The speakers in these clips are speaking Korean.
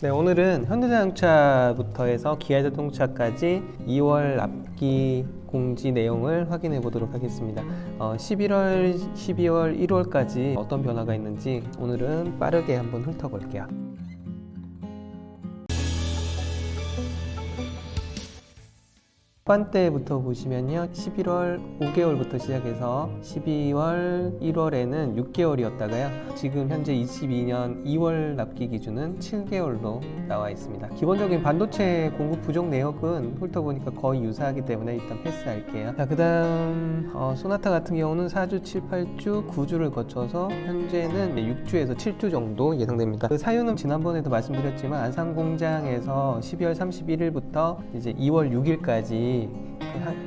네, 오늘은 현대자동차부터 해서 기아자동차까지 2월 납기 공지 내용을 확인해 보도록 하겠습니다. 11월, 12월, 1월까지 어떤 변화가 있는지 오늘은 빠르게 한번 훑어볼게요. 후반대부터 보시면요, 11월 5개월부터 시작해서 12월 1월에는 6개월이었다가요 지금 현재 22년 2월 납기 기준은 7개월로 나와 있습니다. 기본적인 반도체 공급 부족 내역은 훑어보니까 거의 유사하기 때문에 일단 패스할게요. 자, 그 다음 소나타 같은 경우는 4주, 7, 8주, 9주를 거쳐서 현재는 6주에서 7주 정도 예상됩니다. 그 사유는 지난번에도 말씀드렸지만 안산 공장에서 12월 31일부터 이제 2월 6일까지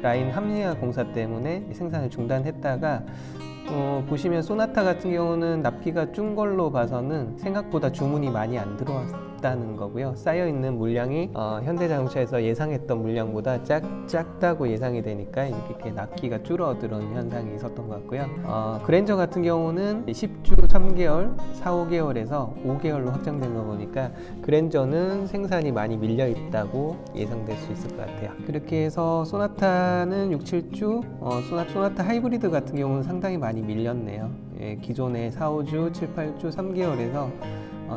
라인 합리화 공사 때문에 생산을 중단했다가 보시면 소나타 같은 경우는 납기가 준 걸로 봐서는 생각보다 주문이 많이 안 들어왔다는 거고요. 쌓여있는 물량이 현대자동차에서 예상했던 물량보다 작다고 예상이 되니까 이렇게 납기가 줄어드는 현상이 있었던 것 같고요. 그랜저 같은 경우는 10주 3개월, 4, 5개월에서 5개월로 확장된 거 보니까 그랜저는 생산이 많이 밀려 있다고 예상될 수 있을 것 같아요. 그렇게 해서 소나타는 6, 7주, 소나타 하이브리드 같은 경우는 상당히 많이 밀렸네요. 기존의 4, 5주, 7, 8주, 3개월에서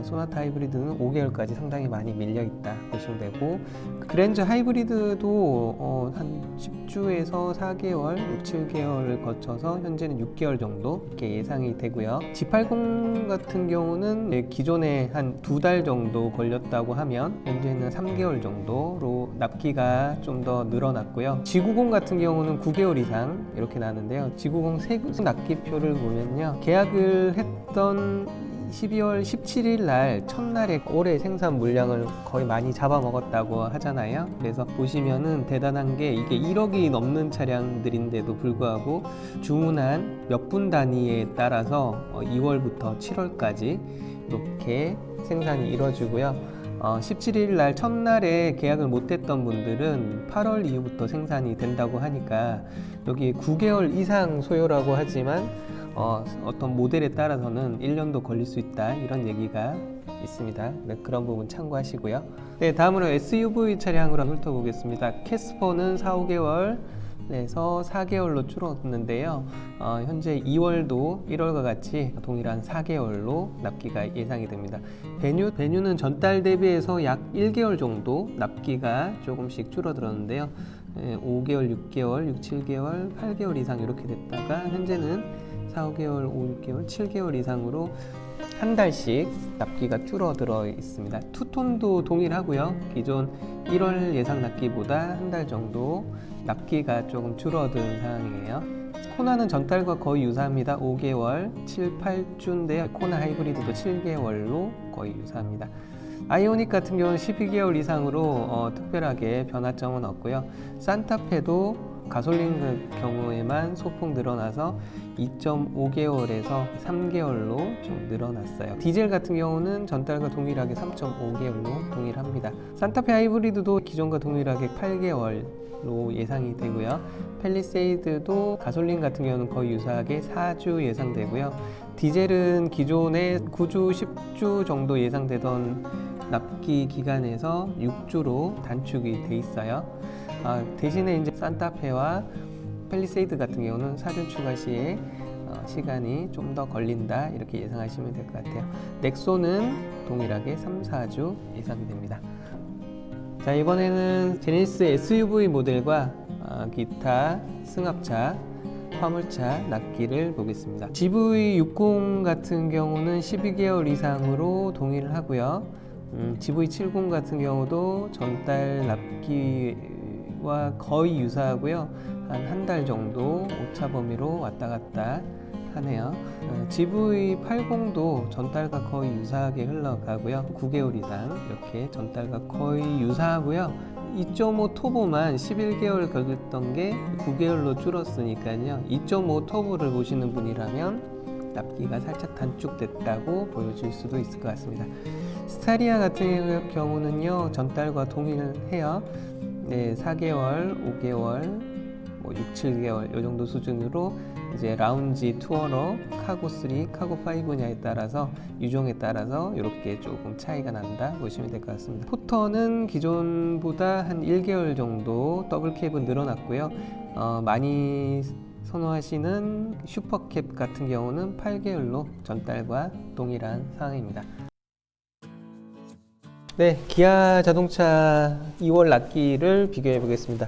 소나타 하이브리드는 5개월까지 상당히 많이 밀려있다 보시면 되고, 그랜저 하이브리드도 한 10주에서 4개월, 6, 7개월을 거쳐서 현재는 6개월 정도 이렇게 예상이 되고요. G80 같은 경우는 기존에 한 2달 정도 걸렸다고 하면 현재는 3개월 정도로 납기가 좀 더 늘어났고요. G90 같은 경우는 9개월 이상 이렇게 나는데요. G90 세부 납기표를 보면요, 계약을 했던 12월 17일 날 첫날에 올해 생산 물량을 거의 많이 잡아먹었다고 하잖아요. 그래서 보시면은 대단한 게 이게 1억이 넘는 차량들인데도 불구하고 주문한 몇 분 단위에 따라서 2월부터 7월까지 이렇게 생산이 이루어지고요. 17일 날 첫날에 계약을 못했던 분들은 8월 이후부터 생산이 된다고 하니까 여기 9개월 이상 소요라고 하지만 어떤 모델에 따라서는 1년도 걸릴 수 있다, 이런 얘기가 있습니다. 네, 그런 부분 참고하시고요. 네, 다음으로 SUV 차량으로 훑어보겠습니다. 캐스퍼는 4, 5개월 에서 4개월로 줄었는데요. 현재 2월도 1월과 같이 동일한 4개월로 납기가 예상이 됩니다. 베뉴는 전달 대비해서 약 1개월 정도 납기가 조금씩 줄어들었는데요. 5개월, 6개월, 6, 7개월, 8개월 이상 이렇게 됐다가 현재는 4, 5개월, 5, 6개월, 7개월 이상으로 한 달씩 납기가 줄어들어 있습니다. 투톤도 동일하고요. 기존 1월 예상 납기보다 한 달 정도 납기가 조금 줄어든 상황이에요. 코나는 전달과 거의 유사합니다. 5개월, 7, 8주인데요. 코나 하이브리드도 7개월로 거의 유사합니다. 아이오닉 같은 경우는 12개월 이상으로 특별하게 변화점은 없고요. 산타페도 가솔린 경우에만 소폭 늘어나서 2.5개월에서 3개월로 좀 늘어났어요. 디젤 같은 경우는 전달과 동일하게 3.5개월로 동일합니다. 산타페 하이브리드도 기존과 동일하게 8개월로 예상이 되고요. 팰리세이드도 가솔린 같은 경우는 거의 유사하게 4주 예상되고요. 디젤은 기존에 9주, 10주 정도 예상되던 납기 기간에서 6주로 단축이 돼 있어요. 대신에 이제 산타페와 팰리세이드 같은 경우는 사전 추가 시에 시간이 좀 더 걸린다, 이렇게 예상하시면 될 것 같아요. 넥소는 동일하게 3, 4주 예상됩니다. 자, 이번에는 제네시스 SUV 모델과 기타 승합차, 화물차 납기를 보겠습니다. GV60 같은 경우는 12개월 이상으로 동의를 하고요. GV70 같은 경우도 전달 납기와 거의 유사하고요. 한 달 정도 오차 범위로 왔다 갔다 하네요. GV80도 전달과 거의 유사하게 흘러가고요. 9개월 이상 이렇게 전달과 거의 유사하고요. 2.5 터보만 11개월 걸렸던 게 9개월로 줄었으니까요. 2.5 터보를 보시는 분이라면 납기가 살짝 단축됐다고 보여질 수도 있을 것 같습니다. 스타리아 같은 경우는요, 전달과 동일해요. 네, 4개월, 5개월, 6, 7개월 이 정도 수준으로 이제 라운지 투어러, 카고 3, 카고 5냐에 따라서 유종에 따라서 이렇게 조금 차이가 난다 보시면 될 것 같습니다. 포터는 기존보다 한 1개월 정도 더블 캡은 늘어났고요. 많이 선호하시는 슈퍼캡 같은 경우는 8개월로 전달과 동일한 상황입니다. 네, 기아 자동차 2월 납기를 비교해 보겠습니다.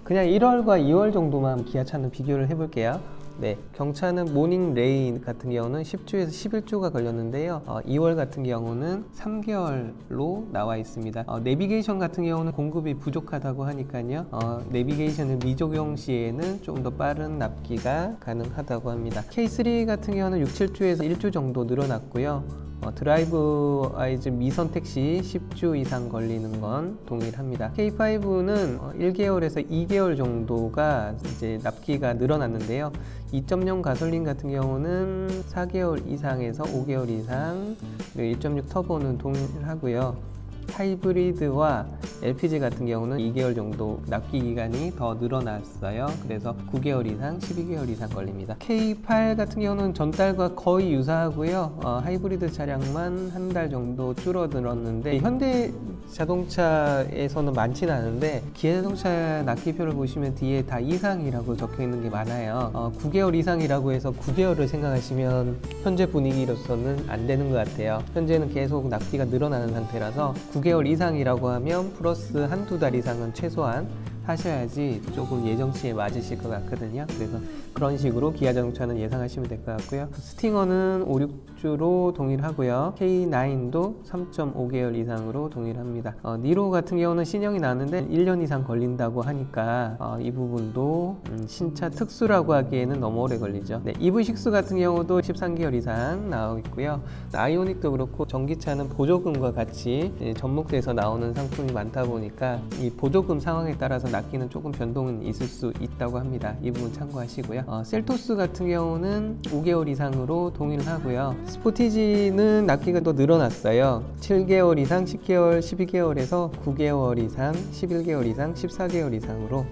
그냥 1월과 2월 정도만 기아차는 비교를 해 볼게요. 네, 경차는 모닝 레인 같은 경우는 10주에서 11주가 걸렸는데요. 2월 같은 경우는 3개월로 나와 있습니다. 내비게이션 같은 경우는 공급이 부족하다고 하니까요. 내비게이션을 미적용 시에는 좀 더 빠른 납기가 가능하다고 합니다. K3 같은 경우는 6, 7주에서 1주 정도 늘어났고요. 드라이브 아이즈 미선택 시 10주 이상 걸리는 건 동일합니다. K5는 1개월에서 2개월 정도가 이제 납기가 늘어났는데요. 2.0 가솔린 같은 경우는 4개월 이상에서 5개월 이상, 그리고 1.6 터보는 동일하고요. 하이브리드와 LPG 같은 경우는 2개월 정도 납기 기간이 더 늘어났어요. 그래서 9개월 이상, 12개월 이상 걸립니다. K8 같은 경우는 전달과 거의 유사하고요. 하이브리드 차량만 한 달 정도 줄어들었는데 현대 자동차에서는 많지는 않은데 기아 자동차 납기표를 보시면 뒤에 다 이상이라고 적혀 있는 게 많아요. 9개월 이상이라고 해서 9개월을 생각하시면 현재 분위기로서는 안 되는 것 같아요. 현재는 계속 납기가 늘어나는 상태라서 9개월 이상이라고 하면 플러스 한두 달 이상은 최소한 하셔야지 조금 예정치에 맞으실 것 같거든요. 그래서 그런 식으로 기아 자동차는 예상하시면 될 것 같고요. 스팅어는 5, 6주로 동일하고요. K9도 3.5개월 이상으로 동일합니다. 니로 같은 경우는 신형이 나왔는데 1년 이상 걸린다고 하니까 이 부분도 신차 특수라고 하기에는 너무 오래 걸리죠. 네, EV6 같은 경우도 13개월 이상 나오고 있고요. 아이오닉도 그렇고 전기차는 보조금과 같이 접목돼서 나오는 상품이 많다 보니까 이 보조금 상황에 따라서 납기는 조금 변동은 있을 수 있다고 합니다. 이 부분 참고하시고요. 셀토스 같은 경우는 5개월 이상으로 동일하고요. 스포티지는 납기가 또 늘어났어요. 7개월 이상, 10개월, 12개월에서 9개월 이상, 11개월 이상, 14개월 이상으로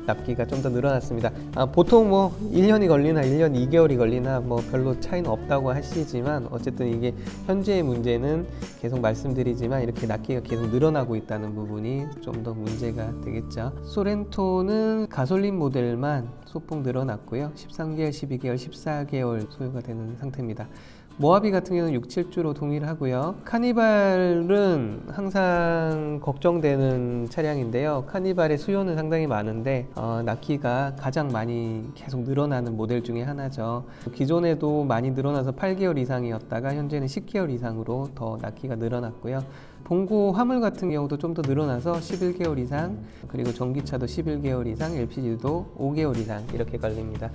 납기가 좀 더 늘어났습니다. 보통 뭐 1년이 걸리나 1년 2개월이 걸리나 뭐 별로 차이는 없다고 하시지만 어쨌든 이게 현재의 문제는 계속 말씀드리지만 이렇게 납기가 계속 늘어나고 있다는 부분이 좀 더 문제가 되겠죠. 소렌토는 가솔린 모델만 소폭 늘어났고요. 13개월, 12개월, 14개월 소요가 되는 상태입니다. 모하비 같은 경우는 6, 7주로 동일하고요. 카니발은 항상 걱정되는 차량인데요. 카니발의 수요는 상당히 많은데 납기가 가장 많이 계속 늘어나는 모델 중에 하나죠. 기존에도 많이 늘어나서 8개월 이상이었다가 현재는 10개월 이상으로 더 납기가 늘어났고요. 봉고 화물 같은 경우도 좀 더 늘어나서 11개월 이상, 그리고 전기차도 11개월 이상, LPG도 5개월 이상 이렇게 걸립니다.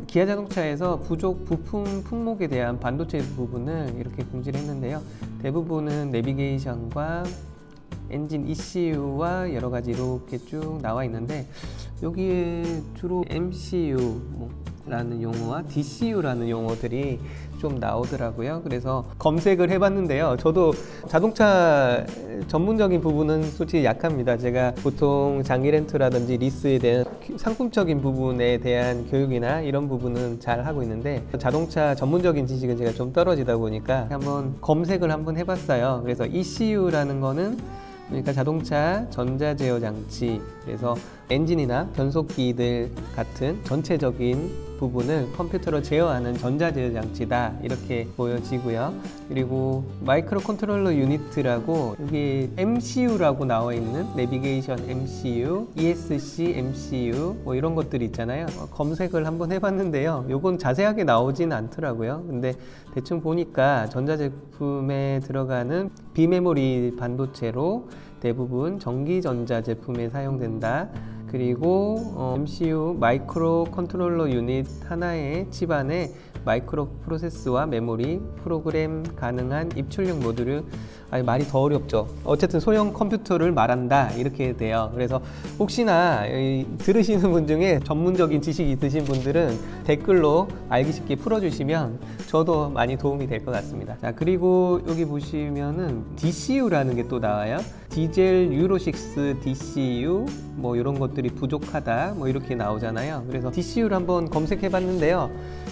기아 자동차에서 부족 부품 품목에 대한 반도체 부분을 이렇게 공지를 했는데요. 대부분은 내비게이션과 엔진 ECU와 여러 가지 이렇게 쭉 나와 있는데 여기에 주로 MCU 라는 용어와 DCU라는 용어들이 좀 나오더라고요. 그래서 검색을 해봤는데요. 저도 자동차 전문적인 부분은 솔직히 약합니다. 제가 보통 장기 렌트라든지 리스에 대한 상품적인 부분에 대한 교육이나 이런 부분은 잘 하고 있는데 자동차 전문적인 지식은 제가 좀 떨어지다 보니까 한번 검색을 한번 해봤어요. 그래서 ECU라는 거는 그러니까 자동차 전자제어 장치, 그래서 엔진이나 변속기들 같은 전체적인 부분을 컴퓨터로 제어하는 전자제어 장치다 이렇게 보여지고요. 그리고 마이크로 컨트롤러 유니트라고 여기 MCU라고 나와 있는 내비게이션 MCU, ESC MCU 뭐 이런 것들이 있잖아요. 검색을 한번 해봤는데요. 요건 자세하게 나오진 않더라고요. 근데 대충 보니까 전자제품에 들어가는 비메모리 반도체로 대부분 전기전자 제품에 사용된다. 그리고 MCU 마이크로 컨트롤러 유닛 하나의 칩 안에 마이크로 프로세스와 메모리, 프로그램 가능한 입출력 모듈을 아니 말이 더 어렵죠. 어쨌든 소형 컴퓨터를 말한다 이렇게 돼요. 그래서 혹시나 들으시는 분 중에 전문적인 지식이 있으신 분들은 댓글로 알기 쉽게 풀어주시면 저도 많이 도움이 될 것 같습니다. 자, 그리고 여기 보시면은 DCU라는 게 또 나와요. 디젤 유로6 DCU 뭐 이런 것들이 부족하다 뭐 이렇게 나오잖아요. 그래서 DCU를 한번 검색해 봤는데요.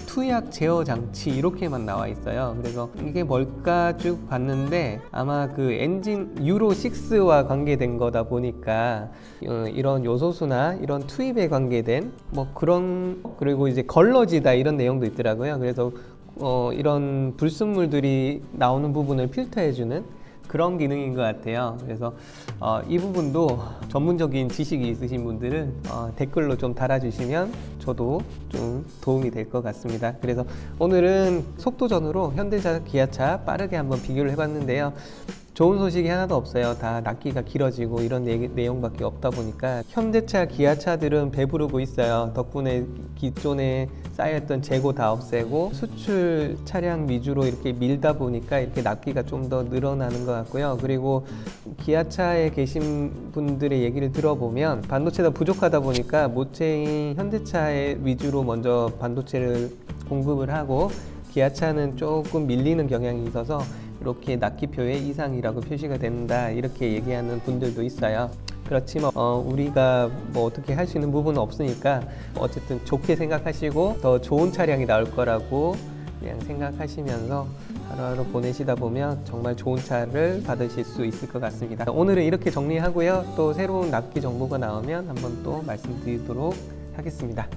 투약 제어 장치 이렇게만 나와 있어요. 그래서 이게 뭘까 쭉 봤는데 아마 그 엔진 유로6와 관계된 거다 보니까 이런 요소수나 이런 투입에 관계된 뭐 그런, 그리고 이제 걸러지다 이런 내용도 있더라고요. 그래서 이런 불순물들이 나오는 부분을 필터해주는 그런 기능인 것 같아요. 그래서 이 부분도 전문적인 지식이 있으신 분들은 댓글로 좀 달아주시면 저도 좀 도움이 될 것 같습니다. 그래서 오늘은 속도전으로 현대차, 기아차 빠르게 한번 비교를 해봤는데요. 좋은 소식이 하나도 없어요. 다 납기가 길어지고 이런 내용밖에 없다 보니까 현대차, 기아차들은 배부르고 있어요. 덕분에 기존에 쌓여있던 재고 다 없애고 수출 차량 위주로 이렇게 밀다 보니까 이렇게 납기가 좀 더 늘어나는 것 같고요. 그리고 기아차에 계신 분들의 얘기를 들어보면 반도체가 부족하다 보니까 모체인 현대차에 위주로 먼저 반도체를 공급을 하고 기아차는 조금 밀리는 경향이 있어서 이렇게 납기표에 이상이라고 표시가 된다 이렇게 얘기하는 분들도 있어요. 그렇지만 우리가 뭐 어떻게 할 수 있는 부분은 없으니까 어쨌든 좋게 생각하시고 더 좋은 차량이 나올 거라고 그냥 생각하시면서 하루하루 보내시다 보면 정말 좋은 차를 받으실 수 있을 것 같습니다. 오늘은 이렇게 정리하고요. 또 새로운 납기 정보가 나오면 한번 또 말씀드리도록 하겠습니다.